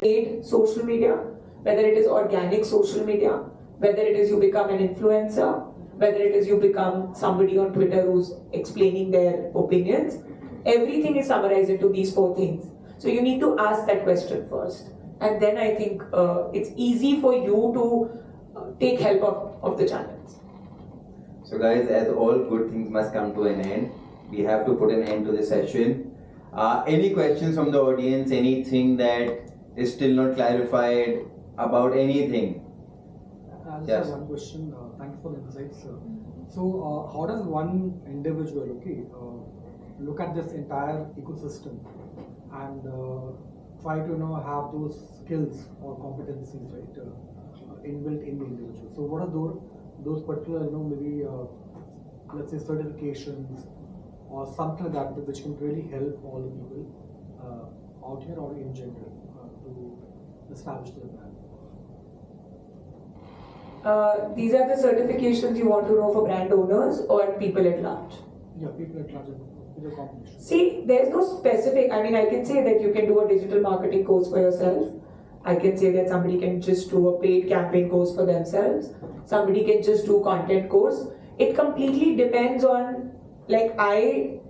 paid social media, whether it is organic social media, whether it is you become an influencer, whether it is you become somebody on Twitter who's explaining their opinions, everything is summarized into these four things. So you need to ask that question first. And then I think it's easy for you to take help of the channels. So guys, as all good things must come to an end, we have to put an end to the session. Any questions from the audience? Anything that is still not clarified about anything? I just Yes. have one question. Thank you for the insights, sir. So, how does one individual, look at this entire ecosystem and try to have those skills or competencies, right, inbuilt in the individual? So, what are those particular, maybe let's say certifications or something like that which can really help all the people out here or in general to establish their brand? These are the certifications you want to know for brand owners or people at large? Yeah, people at large with the competition. See, there's no specific, I can say that you can do a digital marketing course for yourself. I can say that somebody can just do a paid campaign course for themselves. Somebody can just do content course. It completely depends on, I'm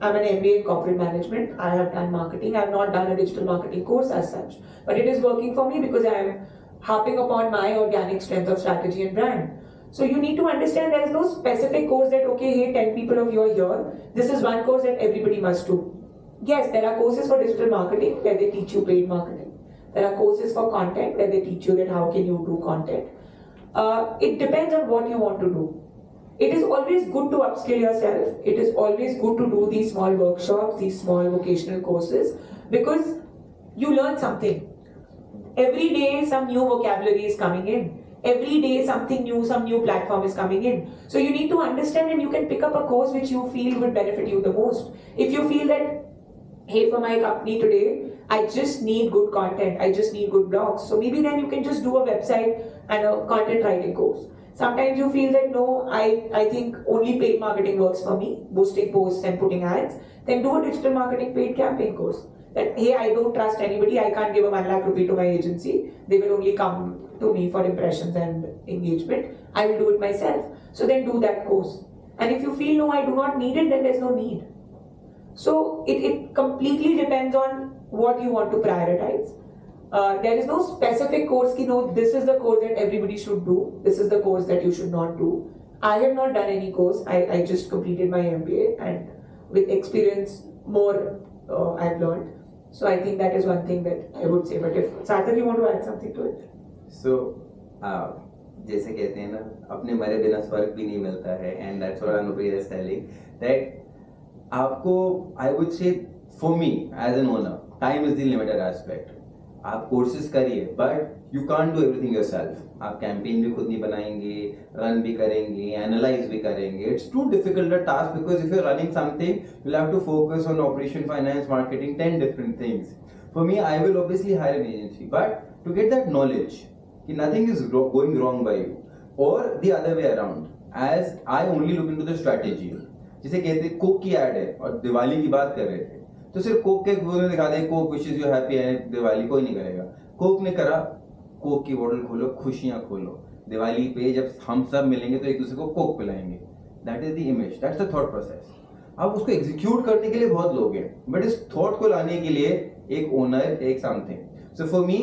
an MBA in corporate management. I have done marketing. I have not done a digital marketing course as such. But it is working for me because I am harping upon my organic strength of strategy and brand. So you need to understand there is no specific course that, okay, hey, 10 people of you are here. This is one course that everybody must do. Yes, there are courses for digital marketing where they teach you paid marketing. There are courses for content where they teach you that how can you do content. It depends on what you want to do. It is always good to upskill yourself. It is always good to do these small workshops, these small vocational courses, because you learn something. Every day some new vocabulary is coming in. Every day something new, some new platform is coming in. So you need to understand, and you can pick up a course which you feel would benefit you the most. If you feel that, hey, for my company today, I just need good content, I just need good blogs. So maybe then you can just do a website and a content writing course. Sometimes you feel that no, I think only paid marketing works for me, boosting posts and putting ads. Then do a digital marketing paid campaign course. That, hey, I don't trust anybody, I can't give a 1 lakh rupee to my agency. They will only come to me for impressions and engagement. I will do it myself. So then do that course. And if you feel no, I do not need it, then there's no need. So it completely depends on what you want to prioritize. There is no specific course ki no, this is the course that everybody should do, this is the course that you should not do. I have not done any course. I just completed my MBA, and with experience more I've learned. So I think that is one thing that I would say. But if Sarthak, you want to add something to it? So जैसे कहते हैं ना, अपने मरे बिना स्वर्ग भी नहीं मिलता है, and that's what Anupriya is telling, that आपको, I would say, for me as an owner, time is the limited aspect. आप कोर्सेज करिए, but you can't do everything yourself. आप कैंपेन भी खुद नहीं बनाएंगे, रन भी करेंगे, एनालाइज भी करेंगे. It's too difficult a task because if you are running something you will have to focus on operation, finance, marketing, 10 different things. For me, I will obviously hire an agency, but to get that knowledge कि nothing is going wrong by you, or the other way around, as I only look into the strategy. जिसे कहते हैं Coke की add है और दिवाली की बात कर रहे थे, तो सिर्फ कोक के बोतल दिखा दें, कोक विशेस यू हैप्पी है, दिवाली कोई नहीं करेगा. कोक ने करा, कोक की बोतल खोलो, खुशियां खोलो, दिवाली पे जब हम सब मिलेंगे तो एक दूसरे को कोक पिलाएंगे. That is the image, that's the thought process. अब उसको एग्जीक्यूट करने के लिए बहुत लोग हैं, बट इस थॉट को लाने के लिए एक ओनर, एक something. So for me,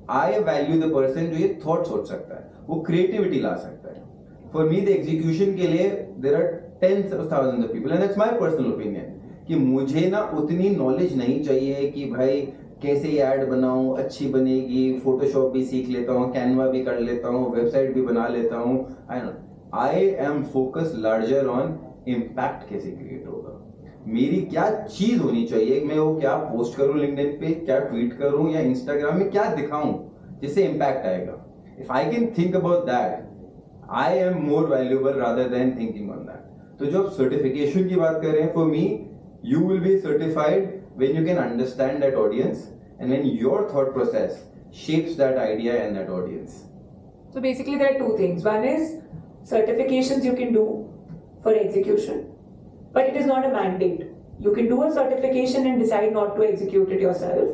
I value the person जो ये थॉट सोच सकता है, वो क्रिएटिविटी ला सकता है. फॉर मी द एग्जीक्यूशन के लिए there are tens of thousands of people, and that's my personal opinion कि मुझे ना उतनी नॉलेज नहीं चाहिए कि भाई कैसे ऐड बनाऊं, अच्छी बनेगी, फोटोशॉप भी सीख लेता हूं, कैनवा भी कर लेता हूं, वेबसाइट भी बना लेता हूं. I am focus larger on impact कैसे क्रिएट होगा, मेरी क्या चीज होनी चाहिए, मैं वो क्या पोस्ट करूं लिंक्डइन पे, क्या ट्वीट करूं या इंस्टाग्राम में क्या दिखाऊं जिससे इम्पैक्ट आएगा. If I can think about that, I am more valuable rather than thinking on that. तो जो आप सर्टिफिकेशन की बात कर रहे हैं, for me you will be certified when you can understand that audience and when your thought process shapes that idea and that audience. So basically there are two things. One is certifications you can do for execution, but it is not a mandate. You can do a certification and decide not to execute it yourself.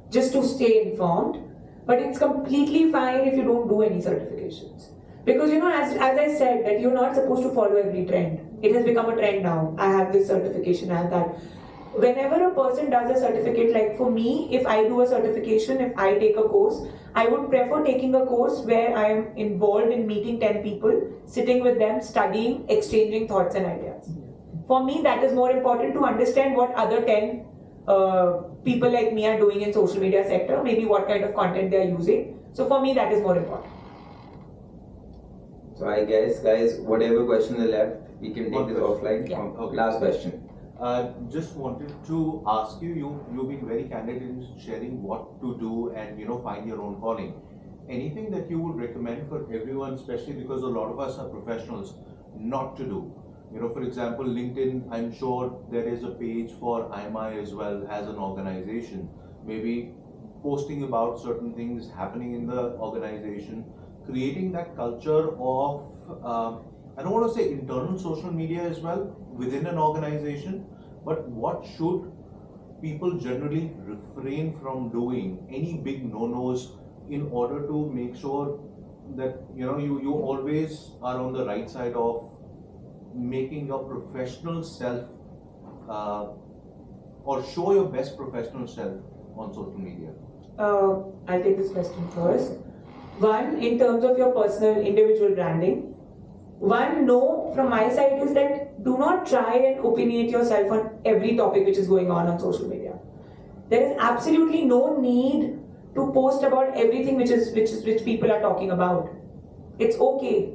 just to stay informed. But it's completely fine if you don't do any certifications. Because as I said, that you're not supposed to follow every trend. It has become a trend now. I have this certification, I have that. Whenever a person does a certificate, like for me, if I do a certification, if I take a course, I would prefer taking a course where I am involved in meeting 10 people, sitting with them, studying, exchanging thoughts and ideas. For me, that is more important to understand what other 10 people like me are doing in social media sector, maybe what kind of content they are using. So for me, that is more important. So I guess, guys, whatever question is left, we can take One this question. offline. Yeah. Okay. Last question. Just wanted to ask you, you've been very candid in sharing what to do and find your own calling. Anything that you would recommend for everyone, especially because a lot of us are professionals, not to do? For example, LinkedIn, I'm sure there is a page for IMI as well as an organization. Maybe posting about certain things happening in the organization, creating that culture of, I don't want to say internal social media as well within an organization, but what should people generally refrain from doing? Any big no-nos in order to make sure that you always are on the right side of making your professional self or show your best professional self on social media? I'll take this question first. One, in terms of your personal individual branding, one no from my side is that do not try and opinionate yourself on every topic which is going on social media. There is absolutely no need to post about everything which people are talking about. It's okay.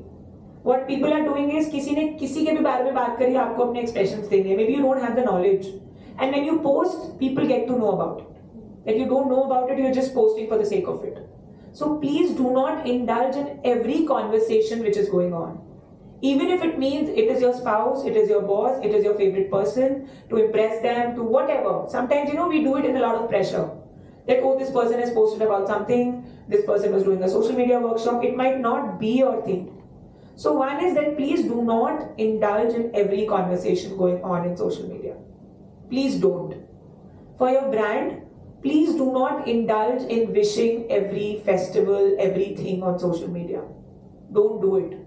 What people are doing is किसी ने किसी के भी बारे में बात करी, आपको अपने expressions देंगे. Maybe you don't have the knowledge, and when you post, people get to know about it. That you don't know about it, you're just posting for the sake of it. So please do not indulge in every conversation which is going on. Even if it means it is your spouse, it is your boss, it is your favorite person, to impress them, to whatever. Sometimes, we do it in a lot of pressure. That, oh, this person has posted about something, this person was doing a social media workshop. It might not be your thing. So one is that please do not indulge in every conversation going on in social media. Please don't. For your brand, please do not indulge in wishing every festival, everything on social media. Don't do it.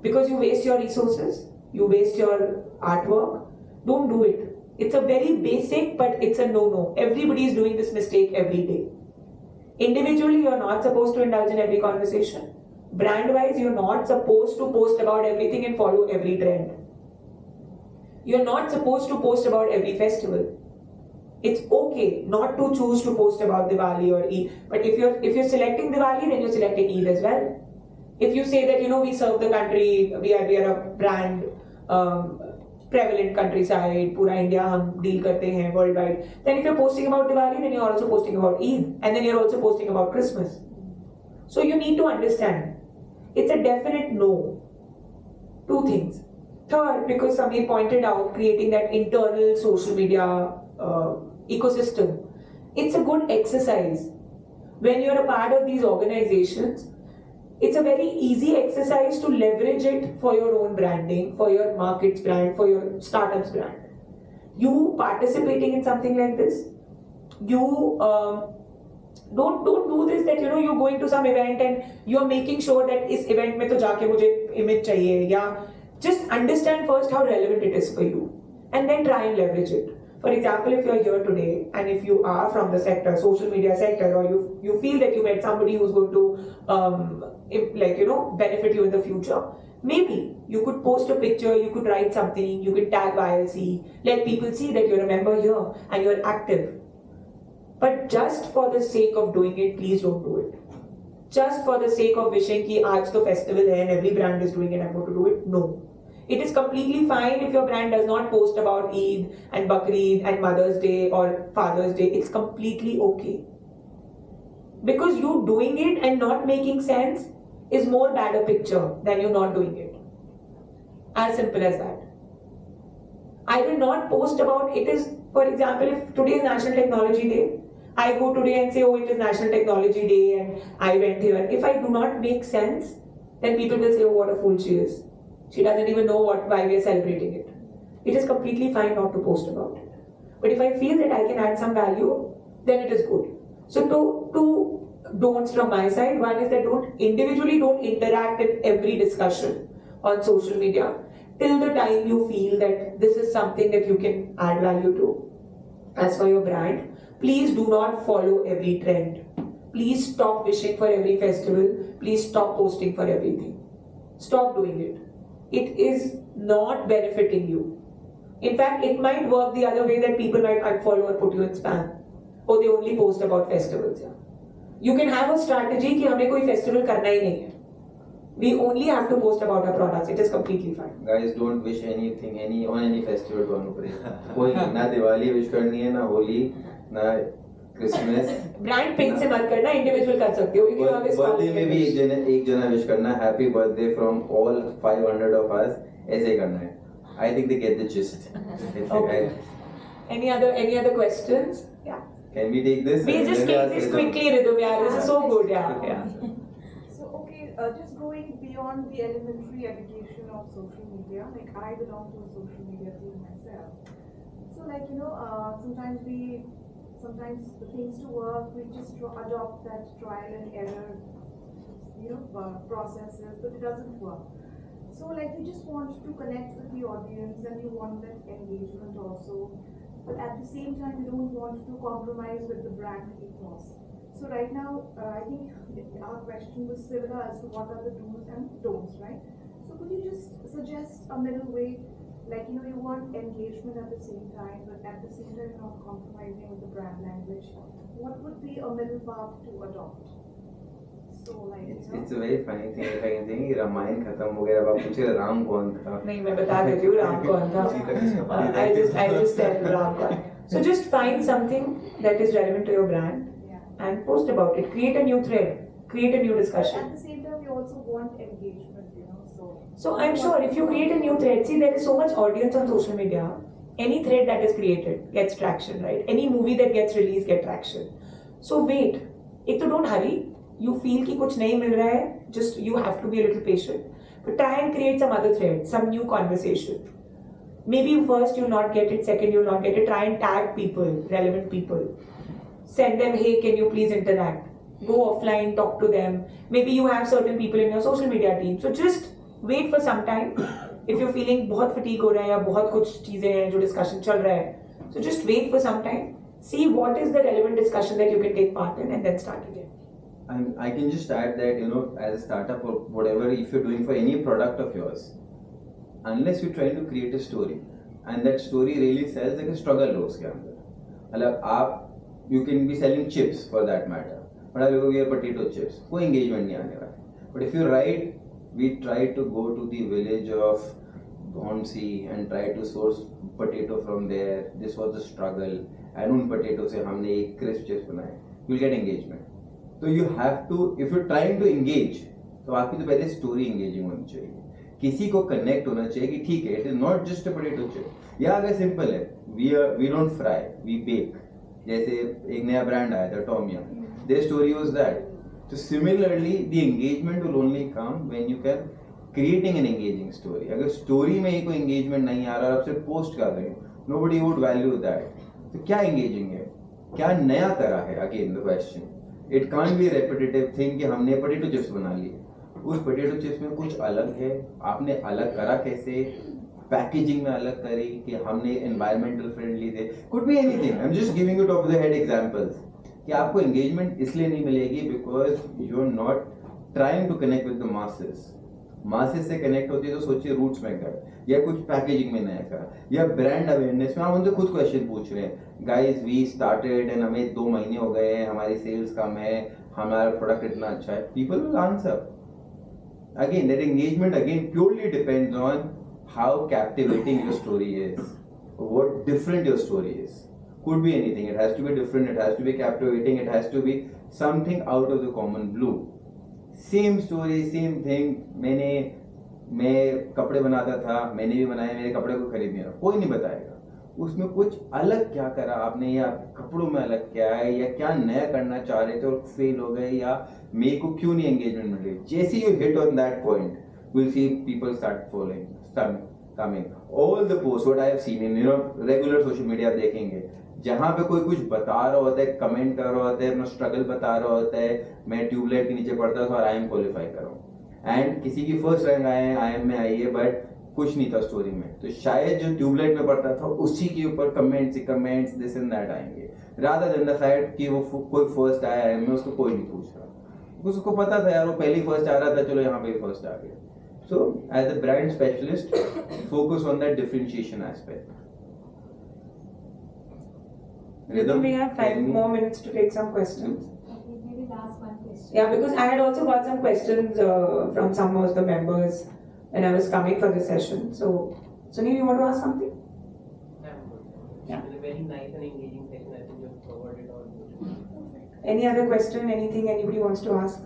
Because you waste your resources, you waste your artwork. Don't do it. It's a very basic, but it's a no-no. Everybody is doing this mistake every day. Individually, you're not supposed to indulge in every conversation. Brand-wise, you're not supposed to post about everything and follow every trend. You're not supposed to post about every festival. It's okay not to choose to post about Diwali or Eid. But if you're selecting Diwali, then you're selecting Eid as well. If you say that we serve the country, we are a brand prevalent countryside, pura India hum deal karte hain worldwide. Then if you're posting about Diwali, then you're also posting about Eid, and then you're also posting about Christmas. So you need to understand, it's a definite no. Two things. Third, because Samir pointed out, creating that internal social media ecosystem, it's a good exercise. When you're a part of these organizations, it's a very easy exercise to leverage it for your own branding, for your market's brand, for your startup's brand. You participating in something like this, you don't do this that you're going to some event and you're making sure that is event mein to jaake mujhe image chahiye, ya just understand first how relevant it is for you and then try and leverage it. For example, if you're here today and if you are from the sector, social media sector, or you feel that you met somebody who's going to benefit you in the future, maybe you could post a picture, you could write something, you could tag YLC, let people see that you're a member here and you're active. But just for the sake of doing it, please don't do it. Just for the sake of wishing ki aaj to festival hai and every brand is doing it, I'm going to do it. No. It is completely fine if your brand does not post about Eid and Bakrid and Mother's Day or Father's Day. It's completely okay. Because you doing it and not making sense is more bad a picture than you not doing it. As simple as that. I will not post about it is, for example, if today is National Technology Day, I go today and say, oh, it is National Technology Day and I went here. If I do not make sense, then people will say, oh, what a fool she is. She doesn't even know why we are celebrating it. It is completely fine not to post about it. But if I feel that I can add some value, then it is good. So two don'ts from my side. One is that don't interact in every discussion on social media till the time you feel that this is something that you can add value to. As for your brand, please do not follow every trend. Please stop wishing for every festival. Please stop posting for everything. Stop doing it. It is not benefiting you. In fact, it might work the other way, that people might unfollow or put you in spam. Or they only post about festivals. Yeah. You can have a strategy कि हमें कोई festival करना ही नहीं है. We only have to post about our products. It is completely fine. Guys, don't wish anything on any festival to Anupriya. कोई ना Diwali wish करनी है, ना होली, ना Christmas. Brand pin से मत करना, individual कर सकते हो. You can always बर्थडे में भी एक जना विश करना, happy birthday from all 500 of us, ऐसे ही करना है. I think they get the gist. Okay. Any other questions? Yeah. Can we take this? We'll just take this quickly, Ridham. Yeah, this is so good. Yeah. So, okay, just going beyond the elementary education of social media, like I belong to a social media team myself. So, like, sometimes the things to work, we just adopt that trial and error, processes, but it doesn't work. So, like, you just want to connect with the audience and you want that engagement also, but at the same time, you don't want to compromise with the brand ethos. So right now, I think our question was similar as to what are the do's and don'ts, right? So could you just suggest a middle way, like, you want engagement at the same time, but at the same time, you're not compromising with the brand language. What would be a middle path to adopt? So, like, it's a very funny thing. If I can say, Ramayan खत्म हो गया, अब आप पूछे राम कौन था? नहीं, मैं बता देती हूँ राम कौन था. I just tell राम कौन. So just find something that is relevant to your brand. And post about it. Create a new thread. Create a new discussion. At the same time, we also want engagement, So I'm sure if you create a new thread, see, there is so much audience on social media. Any thread that is created gets traction, right? Any movie that gets released gets traction. So wait. एक तो don't hurry. You feel कि कुछ नहीं मिल रहा है. Just you have to be a little patient. But try and create some other thread, some new conversation. Maybe first you'll not get it, second you'll not get it. Try and tag people, relevant people. Send them, hey, can you please interact? Go offline, talk to them. Maybe you have certain people in your social media team. So just wait for some time. If you're feeling बहुत fatigue हो रहा है या बहुत कुछ चीजें हैं जो discussion चल रहा है, so just wait for some time. See what is the relevant discussion that you can take part in and then start again. And I can just add that, as a startup or whatever, if you're doing for any product of yours, unless you're trying to create a story, and that story really sells, like a struggle हो उसके अंदर. मतलब आप you can be selling chips for that matter, but आप लोगों के potato chips, कोई engagement नहीं आने वाला. But if you write, we try to go to the village of Bhonsi and try to source potato from there. This was the struggle, and उन potato से हमने एक crisp chips बनाए. You'll get engagement. So you have to, if you're trying to engage, तो आपकी तो पहले story engaging होनी चाहिए. किसी को connect होना चाहिए कि ठीक है, it is not just a potato chip. या अगर simple है, we don't fry, we bake. जैसे एक नया ब्रांड आया था टॉमिया, their story was that. So similarly, the engagement will only come when you can creating an engaging story. अगर story में ही कोई engagement नहीं आ रहा, आप सिर्फ post कर रहे हो, nobody would value that. तो क्या engaging है? क्या नया करा है? Again the question. It can't be a repetitive thing कि हमने potato chips बना लिए. उस potato chips में कुछ अलग है, आपने अलग करा कैसे? पैकेजिंग में अलग करी कि हमने एनवायरमेंटल फ्रेंडली थे. Could be anything. I am just giving you top of the head examples कि आपको एंगेजमेंट इसलिए नहीं मिलेगी because you are not trying to connect with the masses से कनेक्ट होती है तो सोचिए रूट्स में गए या कुछ पैकेजिंग में नया करा या ब्रांड अवेयरनेस में आप उनसे खुद क्वेश्चन पूछ रहे हैं. गाइस वी स्टार्टेड एंड हमें 2 महीने हो गए हैं, हमारी सेल्स कम है, हमारा प्रोडक्ट इतना अच्छा है. People will answer. Again that engagement again purely depends on how captivating your story is, what different your story is. Could be anything. It has to be different, it has to be captivating, it has to be something out of the common blue. Same story, same thing. मैं कपड़े बनाता था, मैंने भी बनाए, मेरे कपड़े को खरीद लिया, कोई नहीं बताएगा. उसमें कुछ अलग क्या करा आपने, या कपड़ों में अलग क्या है, या क्या नया करना चाह रहे थे और फेल हो गए, या मेरे को क्यों नहीं एंगेजमेंट मिल रही. जैसे you hit on that point, we'll see people start coming. All the posts what I have seen in regular social media आप देखेंगे, जहाँ पे कोई कुछ बता रहा होता है, कमेंट कर रहा होता है, अपना स्ट्रगल बता रहा होता है, मैं ट्यूबलाइट के नीचे पढ़ता था और आई एम क्वालिफाई कर रहा हूँ, एंड किसी की फर्स्ट रैंक आए आई एम में आई है बट कुछ नहीं था स्टोरी में, तो शायद जो ट्यूबलाइट में पढ़ता था उसी के ऊपर कमेंट्स दिस एंड दैट आएंगे, रादर देन द फैक्ट कि वो कोई फर्स्ट आया है में उसको कोई नहीं पूछ रहा, उसको पता था यार वो पहली फर्स्ट आ रहा था, चलो यहाँ पे फर्स्ट आ गया. So as a brand specialist, focus on that differentiation aspect. Rhythm, we have 5 more minutes to take some questions. Okay, maybe last one question. Yeah, because I had also got some questions from some of the members when I was coming for this session. So, Sunil, you want to ask something? Yeah. It's been a very nice and engaging session. I think you've covered it all. Any other question? Anything anybody wants to ask?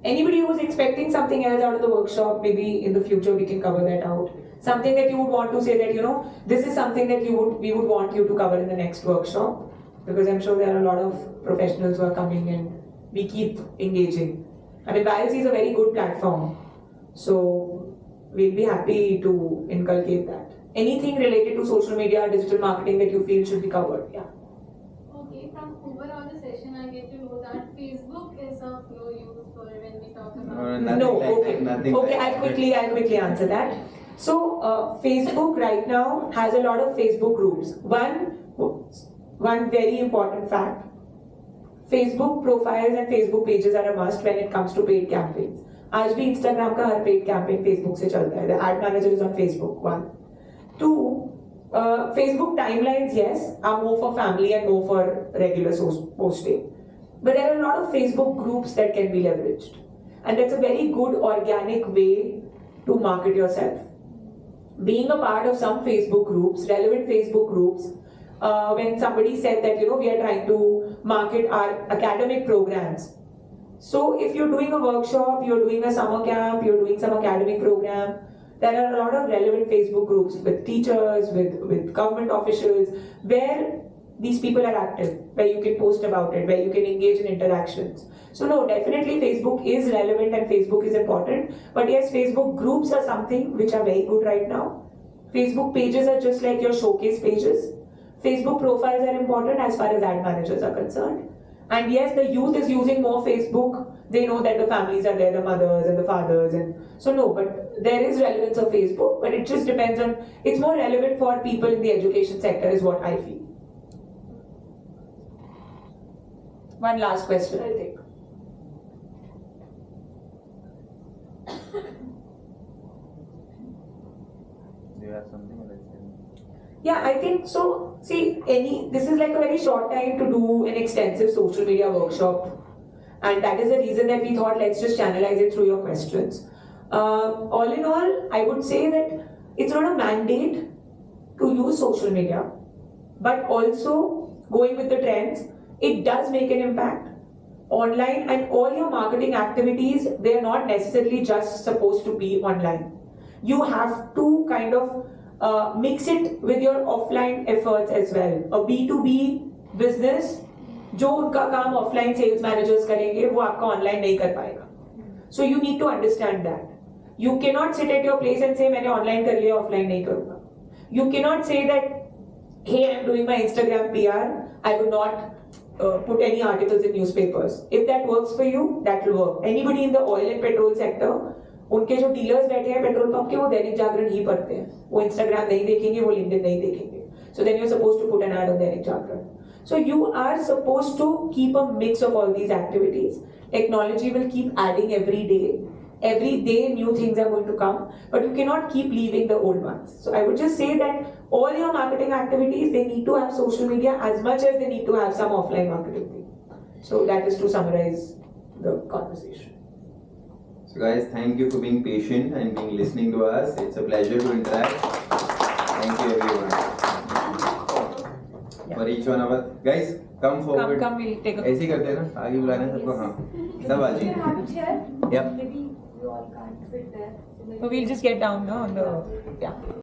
Anybody who's expecting something else out of the workshop, maybe in the future we can cover that out. Something that you would want to say that, you know, this is something that we would want you to cover in the next workshop, because I'm sure there are a lot of professionals who are coming and we keep engaging. I mean, BILC is a very good platform, so we'll be happy to inculcate that. Anything related to social media or digital marketing that you feel should be covered? Yeah. Okay, from overall the session, I get to know that Facebook is of no use for when we talk about. No, okay. Okay, I'll quickly answer that. So, Facebook right now has a lot of Facebook groups. One very important fact: Facebook profiles and Facebook pages are a must when it comes to paid campaigns. आज भी Instagram का हर paid campaign Facebook से चलता है. The ad manager is on Facebook. 1, 2. Facebook timelines, yes, are more for family and more for regular posting. But there are a lot of Facebook groups that can be leveraged. And that's a very good organic way to market yourself. Being a part of some Facebook groups, relevant Facebook groups, when somebody said that, you know, we are trying to market our academic programs. So if you're doing a workshop, you're doing a summer camp, you're doing some academic program, there are a lot of relevant Facebook groups with teachers, with government officials, where these people are active, where you can post about it, where you can engage in interactions. So no, definitely Facebook is relevant and Facebook is important. But yes, Facebook groups are something which are very good right now. Facebook pages are just like your showcase pages. Facebook profiles are important as far as ad managers are concerned. And yes, the youth is using more Facebook. They know that the families are there, the mothers and the fathers, and so no, but there is relevance of Facebook, but it just depends on, it's more relevant for people in the education sector is what I feel. One last question I'll take. Do you have something? Yeah, I think so. See, this is like a very short time to do an extensive social media workshop. And that is the reason that we thought, let's just channelize it through your questions. All in all, I would say that it's not a mandate to use social media, but also going with the trends, it does make an impact. Online and all your marketing activities, they are not necessarily just supposed to be online. You have to kind of mix it with your offline efforts as well. A B2B business, जो उनका काम offline sales managers करेंगे वो आपका online नहीं कर पाएगा. So you need to understand that. You can not sit at your place and say मैंने ऑनलाइन कर लिया ऑफलाइन नहीं करूंगा. You can not say that hey, I am doing my Instagram PR, I will not put any articles in newspapers. If that works for you, that will work. Anybody in the oil and petrol sector, उनके जो dealers बैठे हैं petrol pump के, वो दैनिक जागरण ही पढ़ते हैं. वो Instagram नहीं देखेंगे, वो लिंक्डइन नहीं देखेंगे. So then you're supposed to put an ad on Dainik Jagran. So you are supposed to keep a mix of all these activities. Technology will keep adding every day. Every day new things are going to come, but you cannot keep leaving the old ones. So I would just say that all your marketing activities, they need to have social media as much as they need to have some offline marketing thing. So that is to summarize the conversation. So guys, thank you for being patient and being listening to us. It's a pleasure to interact. Thank you everyone. For each one of us. Guys, come forward. Come, we'll take a... ऐसे ही करते हैं ना, आगे बुलाना है सबको. हाँ, सब आ जाइए. Have a chair? Yep. Maybe we all can't fit there. So maybe We'll just get down now on the... Yeah.